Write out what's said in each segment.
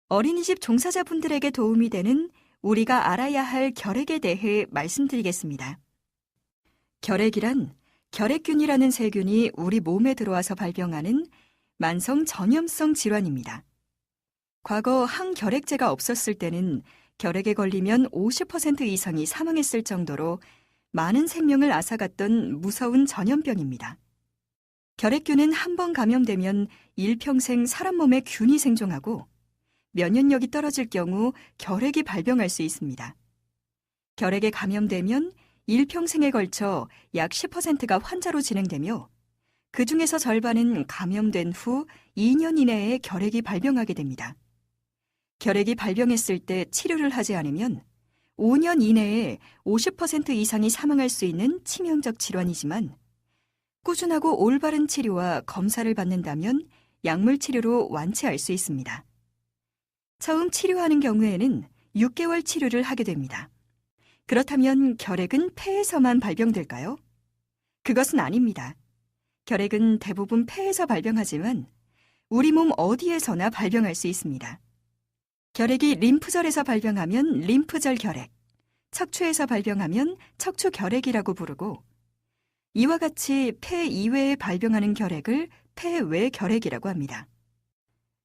어린이집 종사자분들에게 도움이 되는 우리가 알아야 할 결핵에 대해 말씀드리겠습니다. 결핵이란 결핵균이라는 세균이 우리 몸에 들어와서 발병하는 만성 전염성 질환입니다. 과거 항결핵제가 없었을 때는 결핵에 걸리면 50% 이상이 사망했을 정도로 많은 생명을 앗아갔던 무서운 전염병입니다. 결핵균은 한 번 감염되면 일평생 사람 몸에 균이 생존하고 면역력이 떨어질 경우 결핵이 발병할 수 있습니다. 결핵에 감염되면 일평생에 걸쳐 약 10%가 환자로 진행되며 그 중에서 절반은 감염된 후 2년 이내에 결핵이 발병하게 됩니다. 결핵이 발병했을 때 치료를 하지 않으면 5년 이내에 50% 이상이 사망할 수 있는 치명적 질환이지만 꾸준하고 올바른 치료와 검사를 받는다면 약물 치료로 완치할 수 있습니다. 처음 치료하는 경우에는 6개월 치료를 하게 됩니다. 그렇다면 결핵은 폐에서만 발병될까요? 그것은 아닙니다. 결핵은 대부분 폐에서 발병하지만 우리 몸 어디에서나 발병할 수 있습니다. 결핵이 림프절에서 발병하면 림프절 결핵, 척추에서 발병하면 척추 결핵이라고 부르고 이와 같이 폐 이외에 발병하는 결핵을 폐외 결핵이라고 합니다.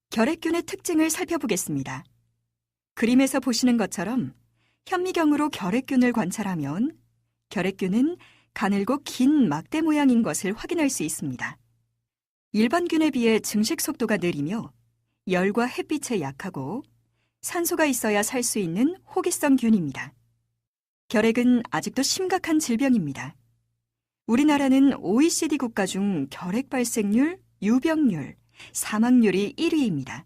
결핵균의 특징을 살펴보겠습니다. 그림에서 보시는 것처럼 현미경으로 결핵균을 관찰하면 결핵균은 가늘고 긴 막대 모양인 것을 확인할 수 있습니다. 일반 균에 비해 증식 속도가 느리며 열과 햇빛에 약하고 산소가 있어야 살 수 있는 호기성 균입니다. 결핵은 아직도 심각한 질병입니다. 우리나라는 OECD 국가 중 결핵 발생률, 유병률, 사망률이 1위입니다.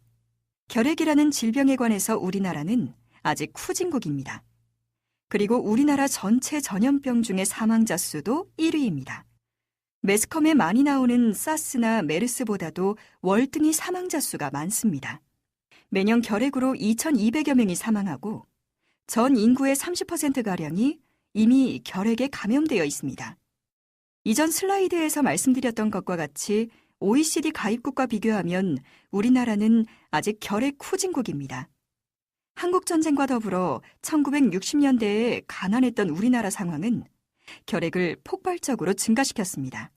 결핵이라는 질병에 관해서 우리나라는 아직 후진국입니다. 그리고 우리나라 전체 전염병 중에 사망자 수도 1위입니다. 매스컴에 많이 나오는 사스나 메르스보다도 월등히 사망자 수가 많습니다. 매년 결핵으로 2,200여 명이 사망하고 전 인구의 30%가량이 이미 결핵에 감염되어 있습니다. 이전 슬라이드에서 말씀드렸던 것과 같이 OECD 가입국과 비교하면 우리나라는 아직 결핵 후진국입니다. 한국전쟁과 더불어 1960년대에 가난했던 우리나라 상황은 결핵을 폭발적으로 증가시켰습니다.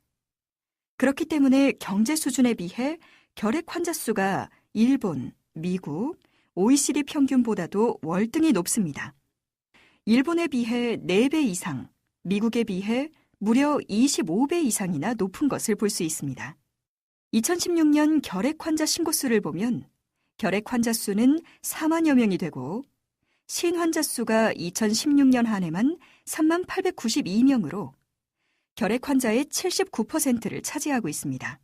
그렇기 때문에 경제 수준에 비해 결핵 환자 수가 일본, 미국, OECD 평균보다도 월등히 높습니다. 일본에 비해 4배 이상, 미국에 비해 무려 25배 이상이나 높은 것을 볼 수 있습니다. 2016년 결핵 환자 신고 수를 보면 결핵 환자 수는 4만여 명이 되고 신 환자 수가 2016년 한 해만 3892명으로 결핵 환자의 79%를 차지하고 있습니다.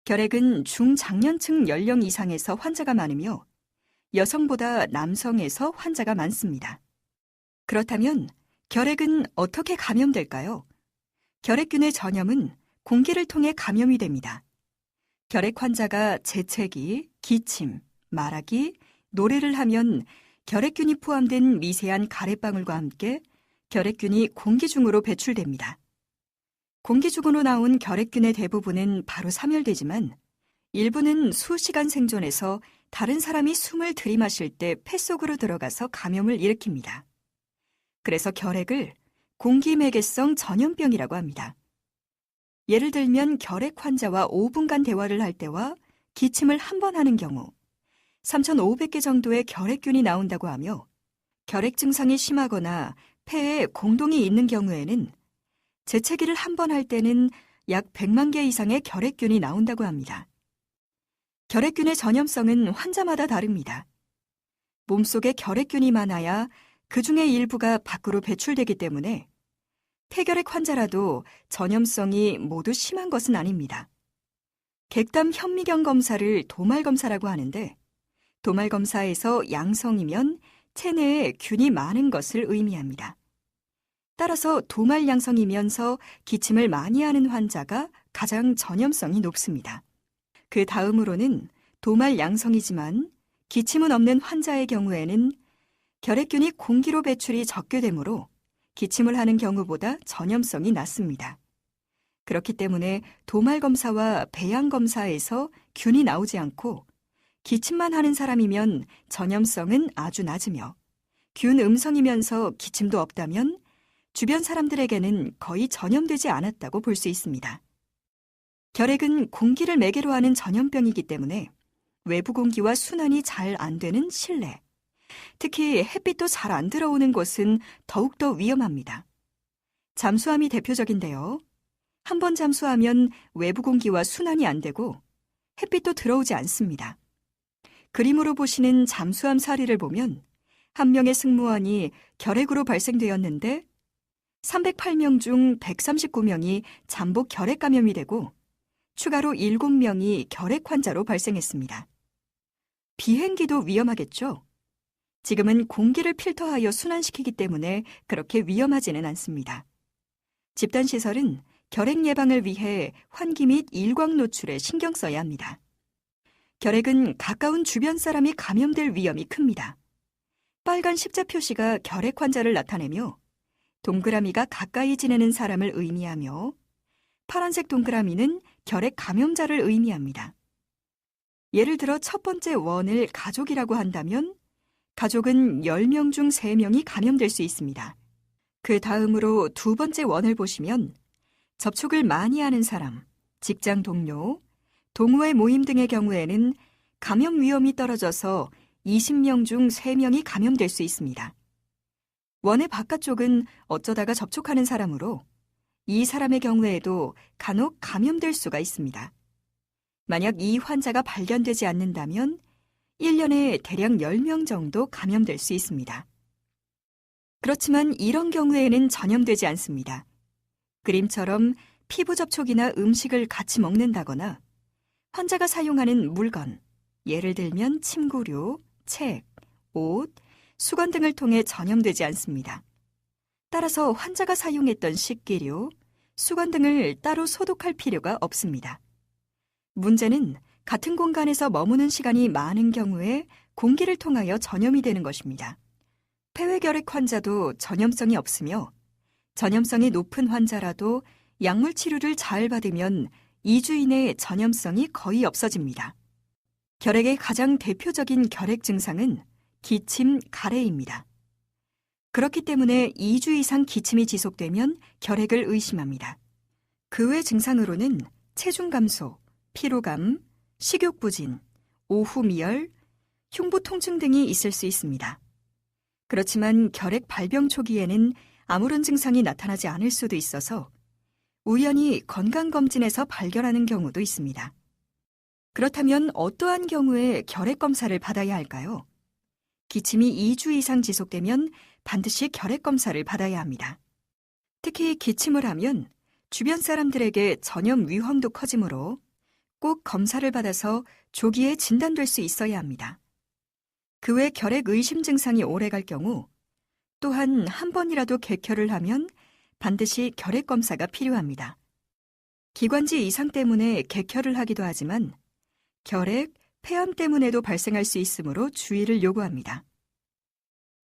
결핵은 중장년층 연령 이상에서 환자가 많으며 여성보다 남성에서 환자가 많습니다. 그렇다면 결핵은 어떻게 감염될까요? 결핵균의 전염은 공기를 통해 감염이 됩니다. 결핵 환자가 재채기, 기침, 말하기, 노래를 하면 결핵균이 포함된 미세한 가래방울과 함께 결핵균이 공기 중으로 배출됩니다. 공기 중으로 나온 결핵균의 대부분은 바로 사멸되지만 일부는 수시간 생존해서 다른 사람이 숨을 들이마실 때 폐 속으로 들어가서 감염을 일으킵니다. 그래서 결핵을 공기매개성 전염병이라고 합니다. 예를 들면 결핵 환자와 5분간 대화를 할 때와 기침을 한 번 하는 경우 3,500개 정도의 결핵균이 나온다고 하며 결핵 증상이 심하거나 폐에 공동이 있는 경우에는 재채기를 한 번 할 때는 약 100만 개 이상의 결핵균이 나온다고 합니다. 결핵균의 전염성은 환자마다 다릅니다. 몸속에 결핵균이 많아야 그 중에 일부가 밖으로 배출되기 때문에 폐결핵 환자라도 전염성이 모두 심한 것은 아닙니다. 객담 현미경 검사를 도말 검사라고 하는데 도말 검사에서 양성이면 체내에 균이 많은 것을 의미합니다. 따라서 도말 양성이면서 기침을 많이 하는 환자가 가장 전염성이 높습니다. 그 다음으로는 도말 양성이지만 기침은 없는 환자의 경우에는 결핵균이 공기로 배출이 적게 되므로 기침을 하는 경우보다 전염성이 낮습니다. 그렇기 때문에 도말 검사와 배양 검사에서 균이 나오지 않고 기침만 하는 사람이면 전염성은 아주 낮으며 균 음성이면서 기침도 없다면 주변 사람들에게는 거의 전염되지 않았다고 볼 수 있습니다. 결핵은 공기를 매개로 하는 전염병이기 때문에 외부 공기와 순환이 잘 안 되는 실내, 특히 햇빛도 잘 안 들어오는 곳은 더욱더 위험합니다. 잠수함이 대표적인데요. 한 번 잠수하면 외부 공기와 순환이 안 되고 햇빛도 들어오지 않습니다. 그림으로 보시는 잠수함 사례를 보면 한 명의 승무원이 결핵으로 발생되었는데 308명 중 139명이 잠복 결핵 감염이 되고 추가로 7명이 결핵 환자로 발생했습니다. 비행기도 위험하겠죠? 지금은 공기를 필터하여 순환시키기 때문에 그렇게 위험하지는 않습니다. 집단시설은 결핵 예방을 위해 환기 및 일광 노출에 신경 써야 합니다. 결핵은 가까운 주변 사람이 감염될 위험이 큽니다. 빨간 십자 표시가 결핵 환자를 나타내며 동그라미가 가까이 지내는 사람을 의미하며 파란색 동그라미는 결핵 감염자를 의미합니다. 예를 들어 첫 번째 원을 가족이라고 한다면 가족은 10명 중 3명이 감염될 수 있습니다. 그 다음으로 두 번째 원을 보시면 접촉을 많이 하는 사람, 직장 동료, 동호회 모임 등의 경우에는 감염 위험이 떨어져서 20명 중 3명이 감염될 수 있습니다. 원의 바깥쪽은 어쩌다가 접촉하는 사람으로 이 사람의 경우에도 간혹 감염될 수가 있습니다. 만약 이 환자가 발견되지 않는다면 1년에 대략 10명 정도 감염될 수 있습니다. 그렇지만 이런 경우에는 전염되지 않습니다. 그림처럼 피부 접촉이나 음식을 같이 먹는다거나 환자가 사용하는 물건, 예를 들면 침구류, 책, 옷, 수건 등을 통해 전염되지 않습니다. 따라서 환자가 사용했던 식기류, 수건 등을 따로 소독할 필요가 없습니다. 문제는 같은 공간에서 머무는 시간이 많은 경우에 공기를 통하여 전염이 되는 것입니다. 폐회결핵 환자도 전염성이 없으며 전염성이 높은 환자라도 약물 치료를 잘 받으면 2주 이내에 전염성이 거의 없어집니다. 결핵의 가장 대표적인 결핵 증상은 기침, 가래입니다. 그렇기 때문에 2주 이상 기침이 지속되면 결핵을 의심합니다. 그 외 증상으로는 체중 감소, 피로감, 식욕 부진, 오후 미열, 흉부 통증 등이 있을 수 있습니다. 그렇지만 결핵 발병 초기에는 아무런 증상이 나타나지 않을 수도 있어서 우연히 건강검진에서 발견하는 경우도 있습니다. 그렇다면 어떠한 경우에 결핵 검사를 받아야 할까요? 기침이 2주 이상 지속되면 반드시 결핵 검사를 받아야 합니다. 특히 기침을 하면 주변 사람들에게 전염 위험도 커지므로 꼭 검사를 받아서 조기에 진단될 수 있어야 합니다. 그 외 결핵 의심 증상이 오래갈 경우 또한 한 번이라도 객혈을 하면 반드시 결핵 검사가 필요합니다. 기관지 이상 때문에 객혈을 하기도 하지만 결핵, 폐암 때문에도 발생할 수 있으므로 주의를 요구합니다.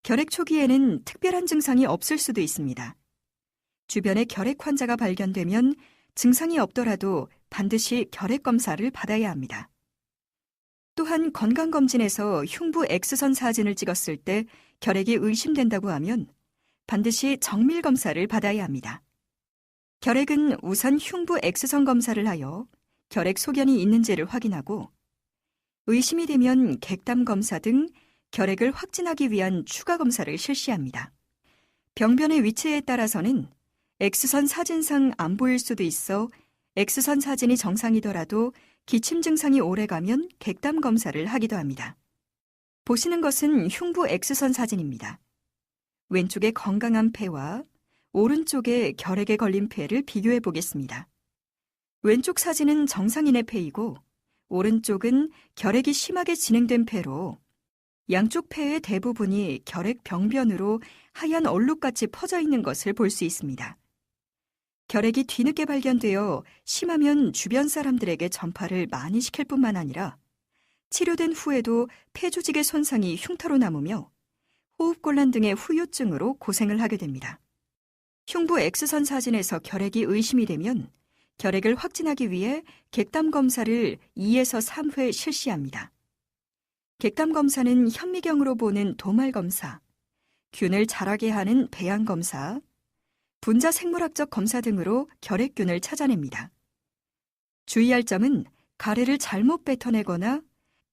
결핵 초기에는 특별한 증상이 없을 수도 있습니다. 주변에 결핵 환자가 발견되면 증상이 없더라도 반드시 결핵 검사를 받아야 합니다. 또한 건강검진에서 흉부 X선 사진을 찍었을 때 결핵이 의심된다고 하면 반드시 정밀 검사를 받아야 합니다. 결핵은 우선 흉부 X선 검사를 하여 결핵 소견이 있는지를 확인하고 의심이 되면 객담 검사 등 결핵을 확진하기 위한 추가 검사를 실시합니다. 병변의 위치에 따라서는 X선 사진상 안 보일 수도 있어 X선 사진이 정상이더라도 기침 증상이 오래가면 객담 검사를 하기도 합니다. 보시는 것은 흉부 X선 사진입니다. 왼쪽의 건강한 폐와 오른쪽의 결핵에 걸린 폐를 비교해 보겠습니다. 왼쪽 사진은 정상인의 폐이고 오른쪽은 결핵이 심하게 진행된 폐로 양쪽 폐의 대부분이 결핵 병변으로 하얀 얼룩같이 퍼져 있는 것을 볼 수 있습니다. 결핵이 뒤늦게 발견되어 심하면 주변 사람들에게 전파를 많이 시킬 뿐만 아니라 치료된 후에도 폐 조직의 손상이 흉터로 남으며 호흡곤란 등의 후유증으로 고생을 하게 됩니다. 흉부 X선 사진에서 결핵이 의심이 되면 결핵을 확진하기 위해 객담 검사를 2에서 3회 실시합니다. 객담 검사는 현미경으로 보는 도말 검사, 균을 자라게 하는 배양 검사, 분자 생물학적 검사 등으로 결핵균을 찾아냅니다. 주의할 점은 가래를 잘못 뱉어내거나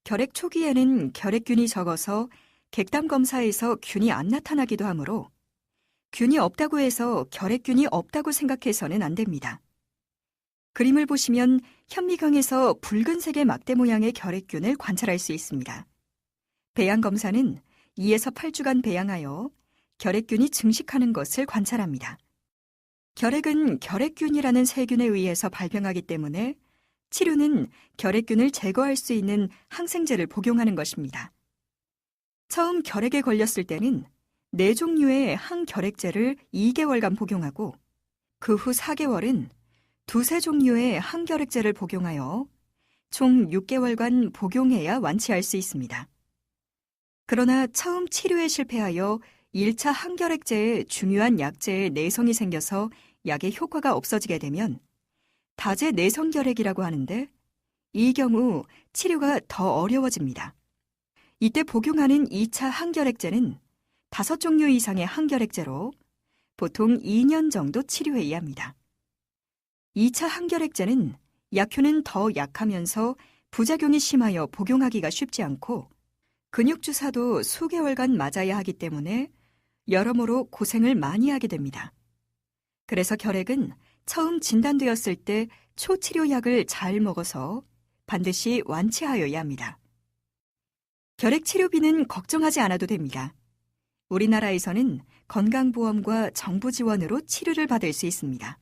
결핵 초기에는 결핵균이 적어서 객담 검사에서 균이 안 나타나기도 하므로 균이 없다고 해서 결핵균이 없다고 생각해서는 안 됩니다. 그림을 보시면 현미경에서 붉은색의 막대 모양의 결핵균을 관찰할 수 있습니다. 배양 검사는 2에서 8주간 배양하여 결핵균이 증식하는 것을 관찰합니다. 결핵은 결핵균이라는 세균에 의해서 발병하기 때문에 치료는 결핵균을 제거할 수 있는 항생제를 복용하는 것입니다. 처음 결핵에 걸렸을 때는 4종류의 항결핵제를 2개월간 복용하고 그 후 4개월은 2-3종류의 항결핵제를 복용하여 총 6개월간 복용해야 완치할 수 있습니다. 그러나 처음 치료에 실패하여 1차 항결핵제의 중요한 약제에 내성이 생겨서 약의 효과가 없어지게 되면 다제 내성결핵이라고 하는데 이 경우 치료가 더 어려워집니다. 이때 복용하는 2차 항결핵제는 5종류 이상의 항결핵제로 보통 2년 정도 치료해야 합니다. 2차 항결핵제는 약효는 더 약하면서 부작용이 심하여 복용하기가 쉽지 않고 근육주사도 수개월간 맞아야 하기 때문에 여러모로 고생을 많이 하게 됩니다. 그래서 결핵은 처음 진단되었을 때 초치료약을 잘 먹어서 반드시 완치하여야 합니다. 결핵 치료비는 걱정하지 않아도 됩니다. 우리나라에서는 건강보험과 정부 지원으로 치료를 받을 수 있습니다.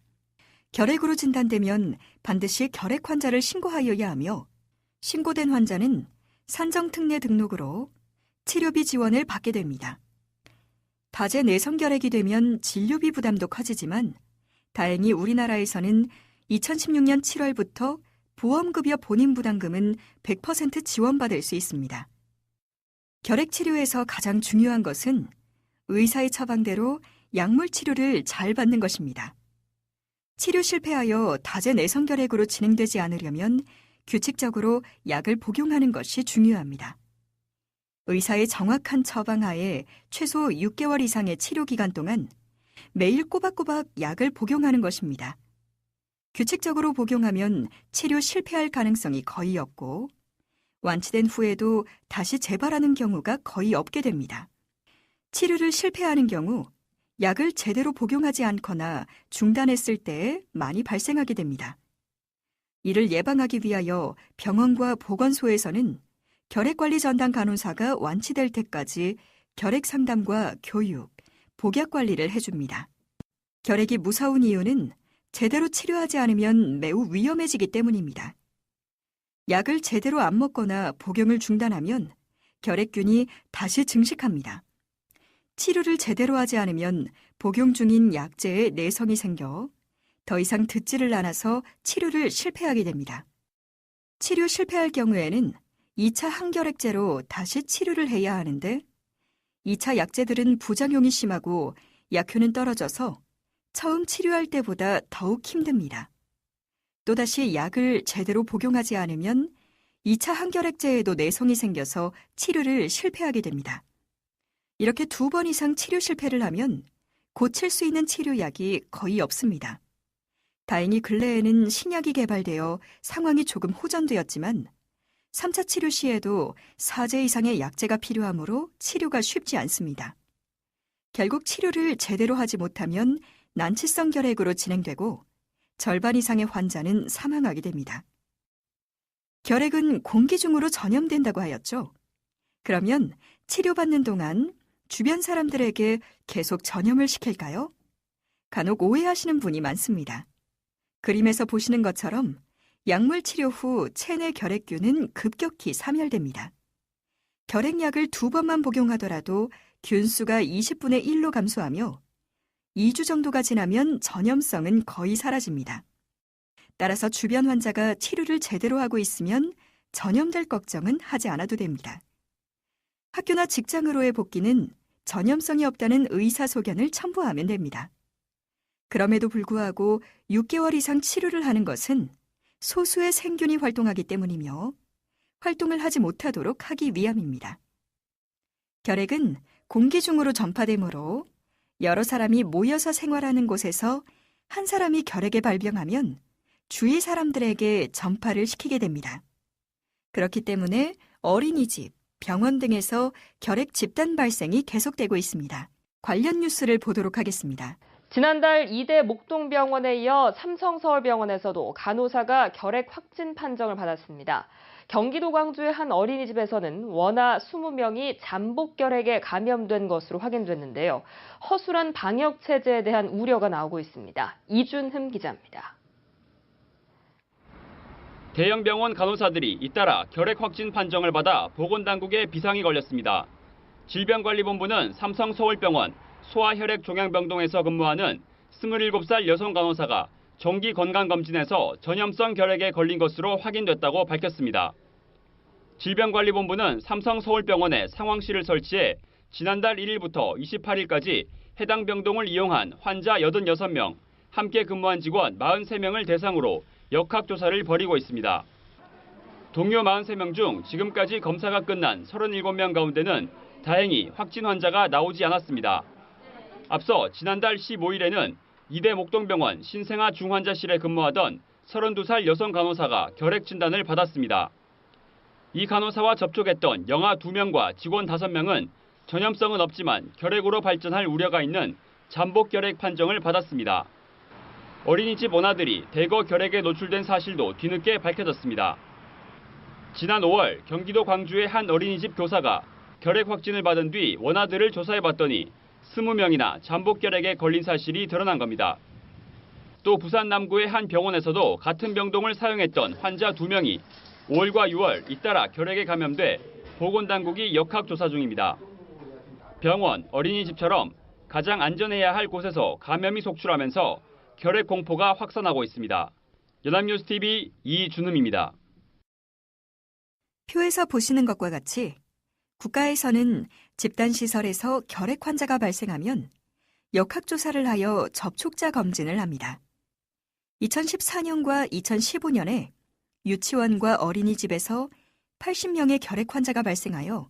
결핵으로 진단되면 반드시 결핵 환자를 신고하여야 하며 신고된 환자는 산정특례 등록으로 치료비 지원을 받게 됩니다. 다제 내성결핵이 되면 진료비 부담도 커지지만 다행히 우리나라에서는 2016년 7월부터 보험급여 본인부담금은 100% 지원받을 수 있습니다. 결핵 치료에서 가장 중요한 것은 의사의 처방대로 약물 치료를 잘 받는 것입니다. 치료 실패하여 다제 내성결핵으로 진행되지 않으려면 규칙적으로 약을 복용하는 것이 중요합니다. 의사의 정확한 처방하에 최소 6개월 이상의 치료 기간 동안 매일 꼬박꼬박 약을 복용하는 것입니다. 규칙적으로 복용하면 치료 실패할 가능성이 거의 없고 완치된 후에도 다시 재발하는 경우가 거의 없게 됩니다. 치료를 실패하는 경우 약을 제대로 복용하지 않거나 중단했을 때 많이 발생하게 됩니다. 이를 예방하기 위하여 병원과 보건소에서는 결핵관리 전담 간호사가 완치될 때까지 결핵 상담과 교육, 복약 관리를 해줍니다. 결핵이 무서운 이유는 제대로 치료하지 않으면 매우 위험해지기 때문입니다. 약을 제대로 안 먹거나 복용을 중단하면 결핵균이 다시 증식합니다. 치료를 제대로 하지 않으면 복용 중인 약제에 내성이 생겨 더 이상 듣지를 않아서 치료를 실패하게 됩니다. 치료 실패할 경우에는 2차 항결핵제로 다시 치료를 해야 하는데 2차 약제들은 부작용이 심하고 약효는 떨어져서 처음 치료할 때보다 더욱 힘듭니다. 또다시 약을 제대로 복용하지 않으면 2차 항결핵제에도 내성이 생겨서 치료를 실패하게 됩니다. 이렇게 2번 이상 치료 실패를 하면 고칠 수 있는 치료약이 거의 없습니다. 다행히 근래에는 신약이 개발되어 상황이 조금 호전되었지만 3차 치료 시에도 4제 이상의 약제가 필요하므로 치료가 쉽지 않습니다. 결국 치료를 제대로 하지 못하면 난치성 결핵으로 진행되고 절반 이상의 환자는 사망하게 됩니다. 결핵은 공기 중으로 전염된다고 하였죠. 그러면 치료받는 동안 주변 사람들에게 계속 전염을 시킬까요? 간혹 오해하시는 분이 많습니다. 그림에서 보시는 것처럼 약물 치료 후 체내 결핵균은 급격히 사멸됩니다. 결핵약을 2번만 복용하더라도 균수가 20분의 1로 감소하며 2주 정도가 지나면 전염성은 거의 사라집니다. 따라서 주변 환자가 치료를 제대로 하고 있으면 전염될 걱정은 하지 않아도 됩니다. 학교나 직장으로의 복귀는 전염성이 없다는 의사소견을 첨부하면 됩니다. 그럼에도 불구하고 6개월 이상 치료를 하는 것은 소수의 생균이 활동하기 때문이며 활동을 하지 못하도록 하기 위함입니다. 결핵은 공기 중으로 전파되므로 여러 사람이 모여서 생활하는 곳에서 한 사람이 결핵에 발병하면 주위 사람들에게 전파를 시키게 됩니다. 그렇기 때문에 어린이집, 병원 등에서 결핵 집단 발생이 계속되고 있습니다. 관련 뉴스를 보도록 하겠습니다. 지난달 이대 목동병원에 이어 삼성서울병원에서도 간호사가 결핵 확진 판정을 받았습니다. 경기도 광주의 한 어린이집에서는 원아 20명이 잠복결핵에 감염된 것으로 확인됐는데요. 허술한 방역 체제에 대한 우려가 나오고 있습니다. 이준흠 기자입니다. 대형 병원 간호사들이 잇따라 결핵 확진 판정을 받아 보건당국에 비상이 걸렸습니다. 질병관리본부는 삼성서울병원 소아혈액종양병동에서 근무하는 27살 여성 간호사가 정기 건강검진에서 전염성 결핵에 걸린 것으로 확인됐다고 밝혔습니다. 질병관리본부는 삼성서울병원에 상황실을 설치해 지난달 1일부터 28일까지 해당 병동을 이용한 환자 86명, 함께 근무한 직원 43명을 대상으로 역학조사를 벌이고 있습니다. 동료 43명 중 지금까지 검사가 끝난 37명 가운데는 다행히 확진 환자가 나오지 않았습니다. 앞서 지난달 15일에는 이대 목동병원 신생아 중환자실에 근무하던 32살 여성 간호사가 결핵 진단을 받았습니다. 이 간호사와 접촉했던 영아 2명과 직원 5명은 전염성은 없지만 결핵으로 발전할 우려가 있는 잠복 결핵 판정을 받았습니다. 어린이집 원아들이 대거 결핵에 노출된 사실도 뒤늦게 밝혀졌습니다. 지난 5월 경기도 광주의 한 어린이집 교사가 결핵 확진을 받은 뒤 원아들을 조사해봤더니 20명이나 잠복 결핵에 걸린 사실이 드러난 겁니다. 또 부산 남구의 한 병원에서도 같은 병동을 사용했던 환자 2명이 5월과 6월 잇따라 결핵에 감염돼 보건당국이 역학조사 중입니다. 병원, 어린이집처럼 가장 안전해야 할 곳에서 감염이 속출하면서 결핵 공포가 확산하고 있습니다. 연합뉴스TV 이준흠입니다. 표에서 보시는 것과 같이 국가에서는 집단시설에서 결핵 환자가 발생하면 역학조사를 하여 접촉자 검진을 합니다. 2014년과 2015년에 유치원과 어린이집에서 80명의 결핵 환자가 발생하여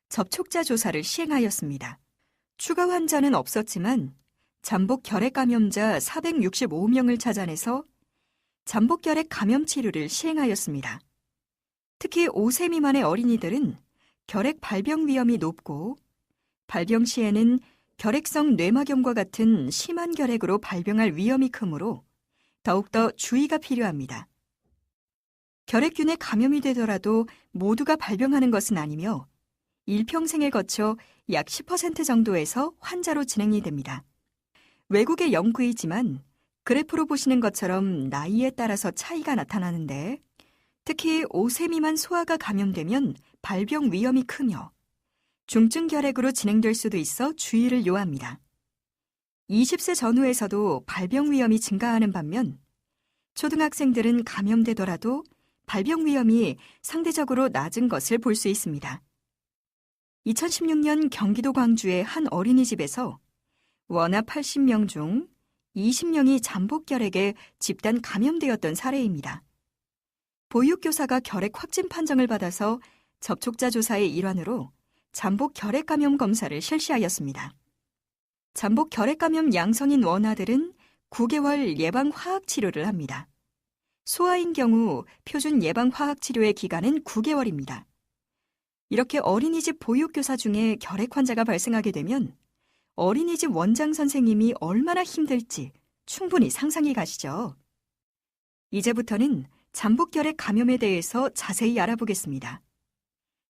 접촉자 조사를 시행하였습니다. 추가 환자는 없었지만 잠복 결핵 감염자 465명을 찾아내서 잠복 결핵 감염 치료를 시행하였습니다. 특히 5세 미만의 어린이들은 결핵 발병 위험이 높고 발병 시에는 결핵성 뇌막염과 같은 심한 결핵으로 발병할 위험이 크므로 더욱더 주의가 필요합니다. 결핵균에 감염이 되더라도 모두가 발병하는 것은 아니며 일평생에 거쳐 약 10% 정도에서 환자로 진행이 됩니다. 외국의 연구이지만 그래프로 보시는 것처럼 나이에 따라서 차이가 나타나는데 특히 5세 미만 소아가 감염되면 발병 위험이 크며 중증 결핵으로 진행될 수도 있어 주의를 요합니다. 20세 전후에서도 발병 위험이 증가하는 반면 초등학생들은 감염되더라도 발병 위험이 상대적으로 낮은 것을 볼 수 있습니다. 2016년 경기도 광주의 한 어린이집에서 원아 80명 중 20명이 잠복 결핵에 집단 감염되었던 사례입니다. 보육교사가 결핵 확진 판정을 받아서 접촉자 조사의 일환으로 잠복 결핵 감염 검사를 실시하였습니다. 잠복 결핵 감염 양성인 원아들은 9개월 예방 화학 치료를 합니다. 소아인 경우 표준 예방 화학 치료의 기간은 9개월입니다. 이렇게 어린이집 보육교사 중에 결핵 환자가 발생하게 되면 어린이집 원장 선생님이 얼마나 힘들지 충분히 상상이 가시죠. 이제부터는 잠복 결핵 감염에 대해서 자세히 알아보겠습니다.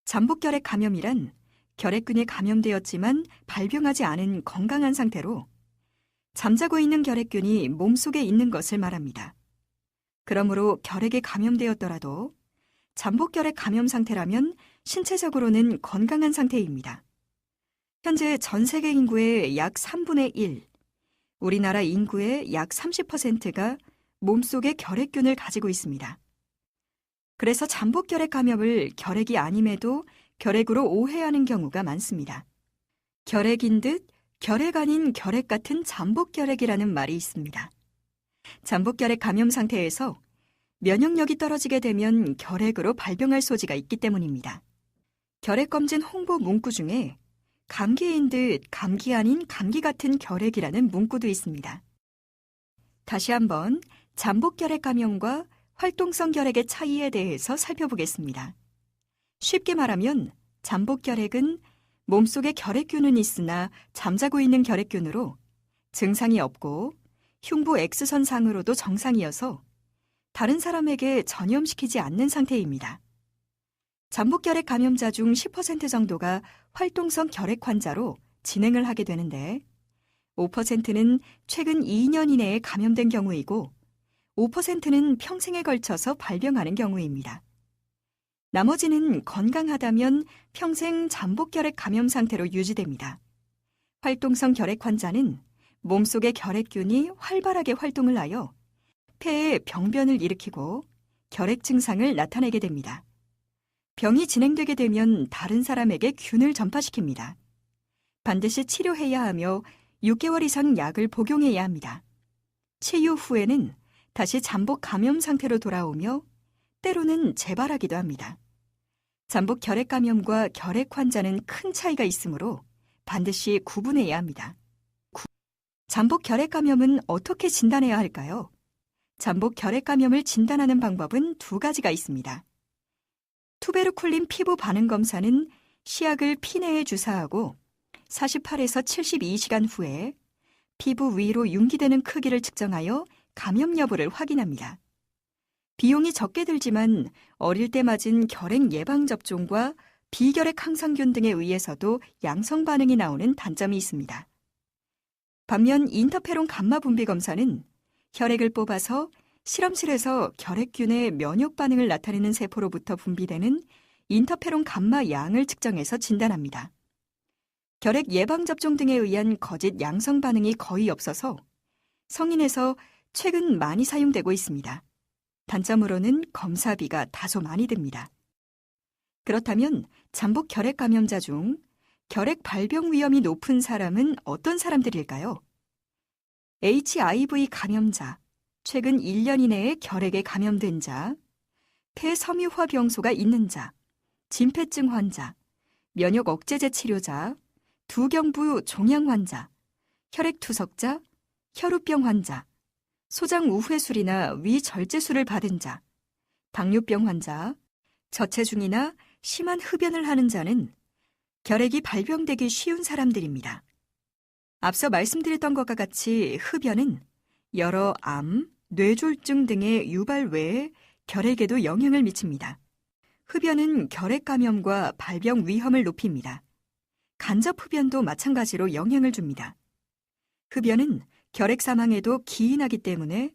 잠복 결핵 감염이란 결핵균에 감염되었지만 발병하지 않은 건강한 상태로 잠자고 있는 결핵균이 몸속에 있는 것을 말합니다. 그러므로 결핵에 감염되었더라도 잠복 결핵 감염 상태라면 신체적으로는 건강한 상태입니다. 현재 전 세계 인구의 약 3분의 1, 우리나라 인구의 약 30%가 몸속에 결핵균을 가지고 있습니다. 그래서 잠복 결핵 감염을 결핵이 아님에도 결핵으로 오해하는 경우가 많습니다. 결핵인 듯 결핵 아닌 결핵 같은 잠복 결핵이라는 말이 있습니다. 잠복 결핵 감염 상태에서 면역력이 떨어지게 되면 결핵으로 발병할 소지가 있기 때문입니다. 결핵검진 홍보 문구 중에 감기인 듯 감기 아닌 감기 같은 결핵이라는 문구도 있습니다. 다시 한번 잠복결핵 감염과 활동성 결핵의 차이에 대해서 살펴보겠습니다. 쉽게 말하면 잠복결핵은 몸속에 결핵균은 있으나 잠자고 있는 결핵균으로 증상이 없고 흉부 X선상으로도 정상이어서 다른 사람에게 전염시키지 않는 상태입니다. 잠복결핵 감염자 중 10% 정도가 활동성 결핵 환자로 진행을 하게 되는데 5%는 최근 2년 이내에 감염된 경우이고 5%는 평생에 걸쳐서 발병하는 경우입니다. 나머지는 건강하다면 평생 잠복결핵 감염 상태로 유지됩니다. 활동성 결핵 환자는 몸속의 결핵균이 활발하게 활동을 하여 폐에 병변을 일으키고 결핵 증상을 나타내게 됩니다. 병이 진행되게 되면 다른 사람에게 균을 전파시킵니다. 반드시 치료해야 하며 6개월 이상 약을 복용해야 합니다. 치유 후에는 다시 잠복 감염 상태로 돌아오며 때로는 재발하기도 합니다. 잠복 결핵 감염과 결핵 환자는 큰 차이가 있으므로 반드시 구분해야 합니다. 잠복 결핵 감염은 어떻게 진단해야 할까요? 잠복 결핵 감염을 진단하는 방법은 두 가지가 있습니다. 투베르쿨린 피부 반응 검사는 시약을 피내에 주사하고 48에서 72시간 후에 피부 위로 융기되는 크기를 측정하여 감염 여부를 확인합니다. 비용이 적게 들지만 어릴 때 맞은 결핵 예방 접종과 비결핵 항상균 등에 의해서도 양성 반응이 나오는 단점이 있습니다. 반면 인터페론 감마 분비 검사는 혈액을 뽑아서 실험실에서 결핵균의 면역 반응을 나타내는 세포로부터 분비되는 인터페론 감마 양을 측정해서 진단합니다. 결핵 예방 접종 등에 의한 거짓 양성 반응이 거의 없어서 성인에서 최근 많이 사용되고 있습니다. 단점으로는 검사비가 다소 많이 듭니다. 그렇다면 잠복 결핵 감염자 중 결핵 발병 위험이 높은 사람은 어떤 사람들일까요? HIV 감염자, 최근 1년 이내에 결핵에 감염된 자, 폐섬유화 병소가 있는 자, 진폐증 환자, 면역 억제제 치료자, 두경부 종양 환자, 혈액 투석자, 혈우병 환자, 소장 우회술이나 위절제술을 받은 자, 당뇨병 환자, 저체중이나 심한 흡연을 하는 자는 결핵이 발병되기 쉬운 사람들입니다. 앞서 말씀드렸던 것과 같이 흡연은 여러 암, 뇌졸중 등의 유발 외에 결핵에도 영향을 미칩니다. 흡연은 결핵 감염과 발병 위험을 높입니다. 간접 흡연도 마찬가지로 영향을 줍니다. 흡연은 결핵 사망에도 기인하기 때문에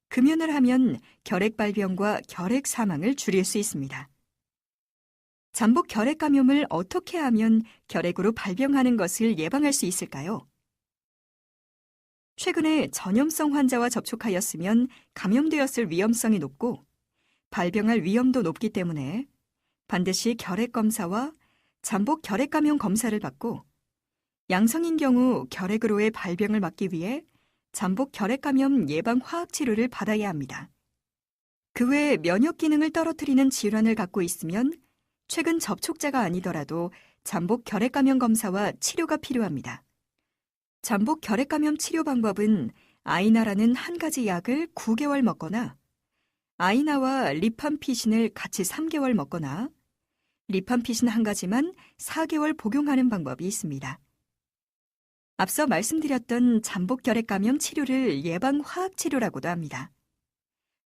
금연을 하면 결핵 발병과 결핵 사망을 줄일 수 있습니다. 잠복 결핵 감염을 어떻게 하면 결핵으로 발병하는 것을 예방할 수 있을까요? 최근에 전염성 환자와 접촉하였으면 감염되었을 위험성이 높고 발병할 위험도 높기 때문에 반드시 결핵 검사와 잠복 결핵 감염 검사를 받고 양성인 경우 결핵으로의 발병을 막기 위해 잠복 결핵 감염 예방 화학 치료를 받아야 합니다. 그 외에 면역 기능을 떨어뜨리는 질환을 갖고 있으면 최근 접촉자가 아니더라도 잠복 결핵 감염 검사와 치료가 필요합니다. 잠복 결핵 감염 치료 방법은 아이나라는 한 가지 약을 9개월 먹거나 아이나와 리팜피신을 같이 3개월 먹거나 리팜피신 한 가지만 4개월 복용하는 방법이 있습니다. 앞서 말씀드렸던 잠복 결핵 감염 치료를 예방 화학 치료라고도 합니다.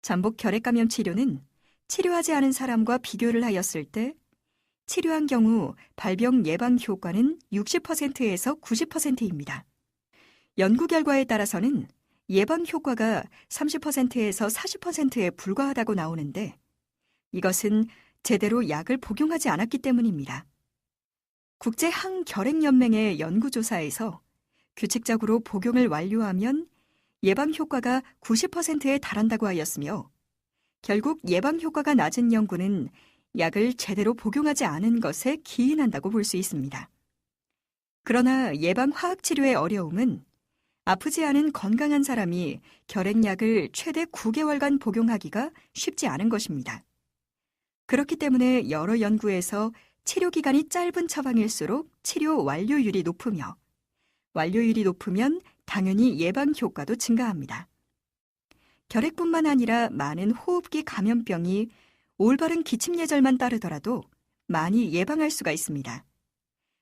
잠복 결핵 감염 치료는 치료하지 않은 사람과 비교를 하였을 때 치료한 경우 발병 예방 효과는 60%에서 90%입니다. 연구 결과에 따라서는 예방 효과가 30%에서 40%에 불과하다고 나오는데 이것은 제대로 약을 복용하지 않았기 때문입니다. 국제항결핵연맹의 연구조사에서 규칙적으로 복용을 완료하면 예방 효과가 90%에 달한다고 하였으며 결국 예방 효과가 낮은 연구는 약을 제대로 복용하지 않은 것에 기인한다고 볼 수 있습니다. 그러나 예방 화학 치료의 어려움은 아프지 않은 건강한 사람이 결핵약을 최대 9개월간 복용하기가 쉽지 않은 것입니다. 그렇기 때문에 여러 연구에서 치료 기간이 짧은 처방일수록 치료 완료율이 높으며 완료율이 높으면 당연히 예방 효과도 증가합니다. 결핵뿐만 아니라 많은 호흡기 감염병이 올바른 기침 예절만 따르더라도 많이 예방할 수가 있습니다.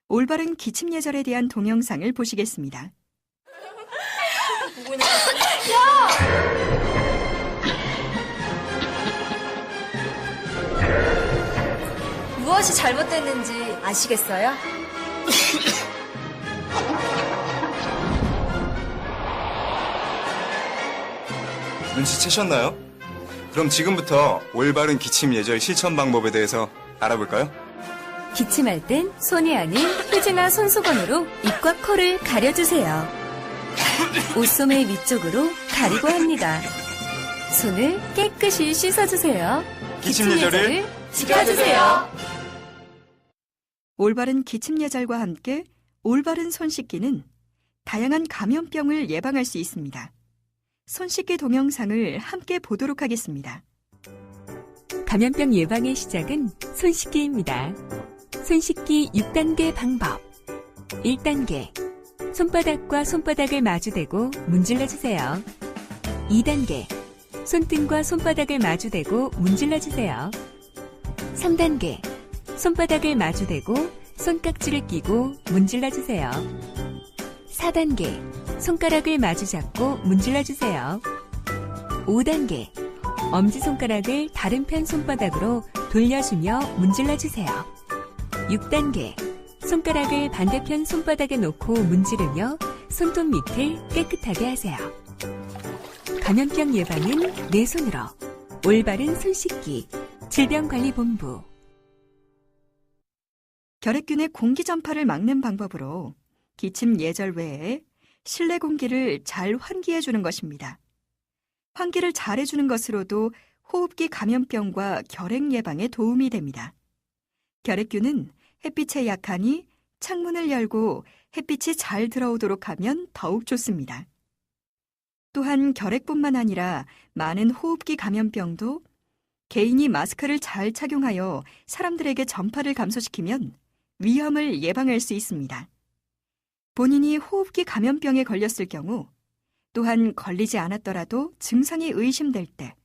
올바른 기침 예절에 대한 동영상을 보시겠습니다. 무엇이 잘못됐는지 아시겠어요? 눈치채셨나요? 그럼 지금부터 올바른 기침 예절 실천 방법에 대해서 알아볼까요? 기침할 땐 손이 아닌 휴지나 손수건으로 입과 코를 가려주세요. 옷소매 위쪽으로 가리고 합니다. 손을 깨끗이 씻어주세요. 기침 예절을 지켜주세요. 올바른 기침 예절과 함께 올바른 손 씻기는 다양한 감염병을 예방할 수 있습니다. 손 씻기 동영상을 함께 보도록 하겠습니다. 감염병 예방의 시작은 손 씻기입니다. 손 씻기 6단계 방법. 1단계. 손바닥과 손바닥을 마주대고 문질러주세요. 2단계. 손등과 손바닥을 마주대고 문질러주세요. 3단계. 손바닥을 마주대고 손깍지를 끼고 문질러주세요. 4단계. 손가락을 마주잡고 문질러주세요. 5단계. 엄지손가락을 다른 편 손바닥으로 돌려주며 문질러주세요. 6단계. 손가락을 반대편 손바닥에 놓고 문지르며 손톱 밑을 깨끗하게 하세요. 감염병 예방은 내 손으로. 올바른 손 씻기. 질병관리본부. 결핵균의 공기 전파를 막는 방법으로 기침 예절 외에 실내 공기를 잘 환기해 주는 것입니다. 환기를 잘 해주는 것으로도 호흡기 감염병과 결핵 예방에 도움이 됩니다. 결핵균은 햇빛에 약하니 창문을 열고 햇빛이 잘 들어오도록 하면 더욱 좋습니다. 또한 결핵뿐만 아니라 많은 호흡기 감염병도 개인이 마스크를 잘 착용하여 사람들에게 전파를 감소시키면 위험을 예방할 수 있습니다. 본인이 호흡기 감염병에 걸렸을 경우 또한 걸리지 않았더라도 증상이 의심될 때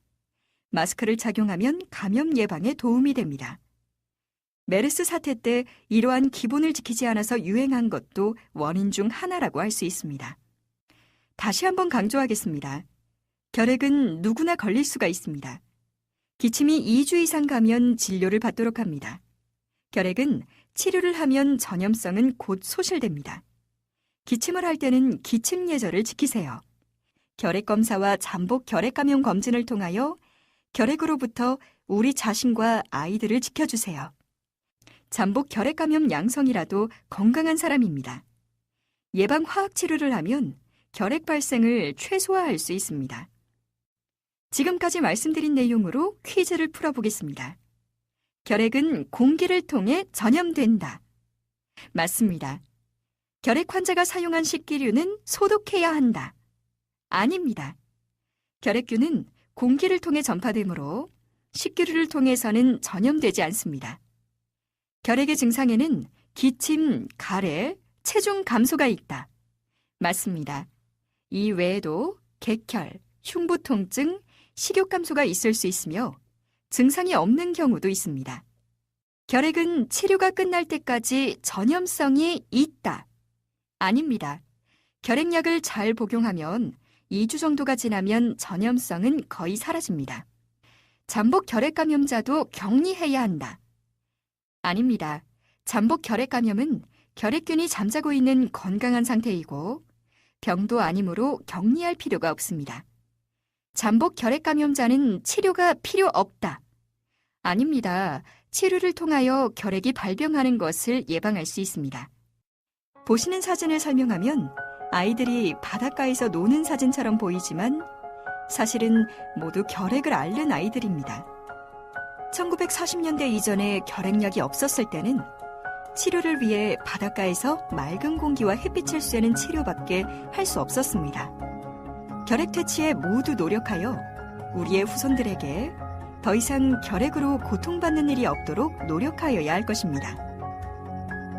마스크를 착용하면 감염 예방에 도움이 됩니다. 메르스 사태 때 이러한 기본을 지키지 않아서 유행한 것도 원인 중 하나라고 할 수 있습니다. 다시 한번 강조하겠습니다. 결핵은 누구나 걸릴 수가 있습니다. 기침이 2주 이상 가면 진료를 받도록 합니다. 결핵은 치료를 하면 전염성은 곧 소실됩니다. 기침을 할 때는 기침 예절을 지키세요. 결핵 검사와 잠복 결핵 감염 검진을 통하여 결핵으로부터 우리 자신과 아이들을 지켜주세요. 잠복 결핵 감염 양성이라도 건강한 사람입니다. 예방 화학 치료를 하면 결핵 발생을 최소화할 수 있습니다. 지금까지 말씀드린 내용으로 퀴즈를 풀어보겠습니다. 결핵은 공기를 통해 전염된다. 맞습니다. 결핵 환자가 사용한 식기류는 소독해야 한다. 아닙니다. 결핵균은 공기를 통해 전파되므로 식기류를 통해서는 전염되지 않습니다. 결핵의 증상에는 기침, 가래, 체중 감소가 있다. 맞습니다. 이 외에도 객혈, 흉부 통증, 식욕 감소가 있을 수 있으며 증상이 없는 경우도 있습니다. 결핵은 치료가 끝날 때까지 전염성이 있다. 아닙니다. 결핵약을 잘 복용하면 2주 정도가 지나면 전염성은 거의 사라집니다. 잠복 결핵 감염자도 격리해야 한다. 아닙니다. 잠복 결핵 감염은 결핵균이 잠자고 있는 건강한 상태이고 병도 아니므로 격리할 필요가 없습니다. 잠복 결핵 감염자는 치료가 필요 없다. 아닙니다. 치료를 통하여 결핵이 발병하는 것을 예방할 수 있습니다. 보시는 사진을 설명하면 아이들이 바닷가에서 노는 사진처럼 보이지만 사실은 모두 결핵을 앓는 아이들입니다. 1940년대 이전에 결핵약이 없었을 때는 치료를 위해 바닷가에서 맑은 공기와 햇빛을 쐬는 치료밖에 할 수 없었습니다. 결핵 퇴치에 모두 노력하여 우리의 후손들에게 더 이상 결핵으로 고통받는 일이 없도록 노력하여야 할 것입니다.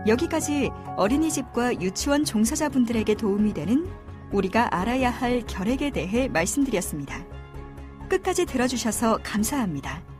여기까지 어린이집과 유치원 종사자분들에게 도움이 되는 우리가 알아야 할 결핵에 대해 말씀드렸습니다. 끝까지 들어주셔서 감사합니다.